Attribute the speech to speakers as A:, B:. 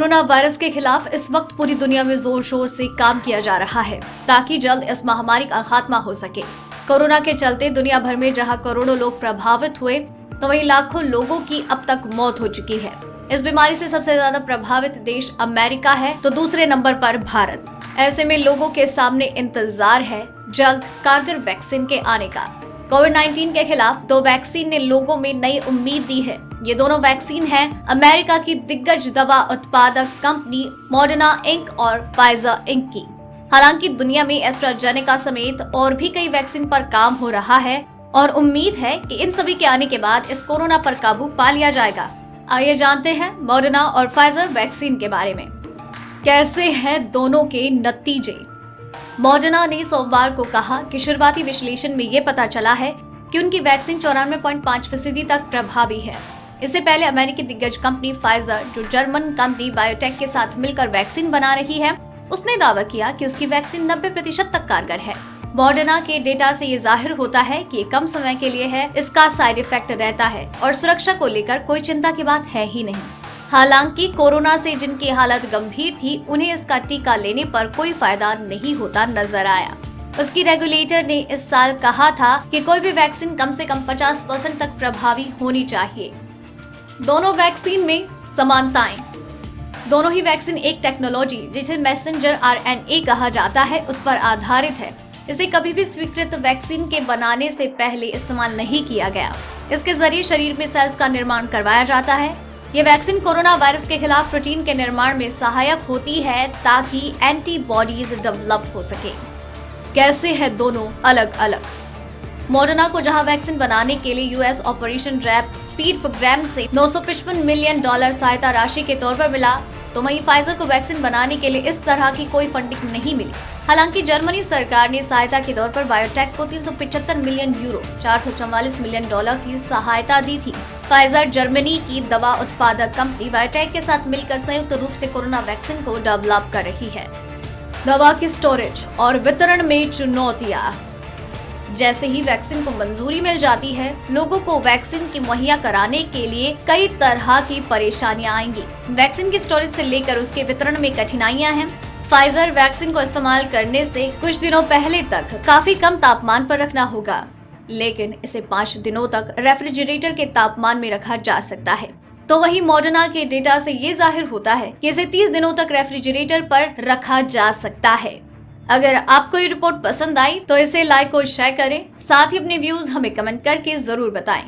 A: Corona virus के खिलाफ इस वक्त पूरी दुनिया में जोर शोर से काम किया जा रहा है ताकि जल्द इस महामारी का खात्मा हो सके। कोरोना के चलते दुनिया भर में जहां करोड़ों लोग प्रभावित हुए तो वहीं लाखों लोगों की अब तक मौत हो चुकी है। इस बीमारी से सबसे ज्यादा प्रभावित देश अमेरिका है तो दूसरे नंबर पर भारत। ऐसे में लोगों के सामने इंतजार है जल्द कारगर वैक्सीन के आने का। कोविड-19 के खिलाफ 2 वैक्सीन ने लोगों में नई उम्मीद दी है। ये दोनों वैक्सीन हैं अमेरिका की दिग्गज दवा उत्पादक कंपनी मॉडर्ना इंक और फाइजर इंक की। हालांकि दुनिया में एस्ट्राजेनेका समेत और भी कई वैक्सीन पर काम हो रहा है और उम्मीद है कि इन सभी के आने के बाद इस कोरोना पर काबू पा लिया जाएगा। आइए जानते हैं मॉडर्ना और फाइजर वैक्सीन के बारे में। कैसे हैं दोनों के नतीजे? मॉडर्ना ने सोमवार को कहा कि शुरुआती विश्लेषण में ये पता चला है कि उनकी वैक्सीन 94.5% तक प्रभावी है। इससे पहले अमेरिकी दिग्गज कंपनी फाइजर, जो जर्मन कंपनी बायोटेक के साथ मिलकर वैक्सीन बना रही है, उसने दावा किया कि उसकी वैक्सीन 90% तक कारगर है। मॉडर्ना के डेटा से ये जाहिर होता है कि ये कम समय के लिए है, इसका साइड इफेक्ट रहता है और सुरक्षा को लेकर कोई चिंता की बात है ही नहीं। हालांकि कोरोना से जिनकी हालत गंभीर थी उन्हें इसका टीका लेने पर कोई फायदा नहीं होता नजर आया। उसकी रेगुलेटर ने इस साल कहा था कि कोई भी वैक्सीन कम से कम 50% तक प्रभावी होनी चाहिए। दोनों वैक्सीन में समानताएं। दोनों ही वैक्सीन एक टेक्नोलॉजी जिसे मैसेंजर आरएनए कहा जाता है उस पर आधारित है। इसे कभी भी स्वीकृत वैक्सीन के बनाने से पहले इस्तेमाल नहीं किया गया। इसके जरिए शरीर में सेल्स का निर्माण करवाया जाता है। ये वैक्सीन कोरोना वायरस के खिलाफ प्रोटीन के निर्माण में सहायक होती है ताकि एंटीबॉडीज डेवलप हो सके। कैसे है दोनों अलग अलग? मॉडर्ना को जहां वैक्सीन बनाने के लिए US operation warp speed program से $955 मिलियन सहायता राशि के तौर पर मिला, तो वहीं फाइजर को वैक्सीन बनाने के लिए इस तरह की कोई फंडिंग नहीं मिली। हालांकि जर्मनी सरकार ने सहायता के तौर पर बायोटेक को €375 मिलियन $444 मिलियन की सहायता दी थी। फाइजर जर्मनी की दवा उत्पादक कंपनी बायोटेक के साथ मिलकर संयुक्त रूप से कोरोना वैक्सीन को डेवलप कर रही है। दवा की स्टोरेज और वितरण में चुनौतियां। जैसे ही वैक्सीन को मंजूरी मिल जाती है, लोगों को वैक्सीन की मुहैया कराने के लिए कई तरह की परेशानियां आएंगी। वैक्सीन की स्टोरेज से लेकर उसके वितरण में कठिनाइयां हैं। फाइजर वैक्सीन को इस्तेमाल करने से कुछ दिनों पहले तक काफी कम तापमान पर रखना होगा, लेकिन इसे 5 दिनों तक रेफ्रिजरेटर के तापमान में रखा जा सकता है। तो वहीं मॉडर्ना के डेटा से ये जाहिर होता है कि इसे 30 दिनों तक रेफ्रिजरेटर पर रखा जा सकता है। अगर आपको ये रिपोर्ट पसंद आई तो इसे लाइक और शेयर करें। साथ ही अपने व्यूज हमें कमेंट करके जरूर बताएं।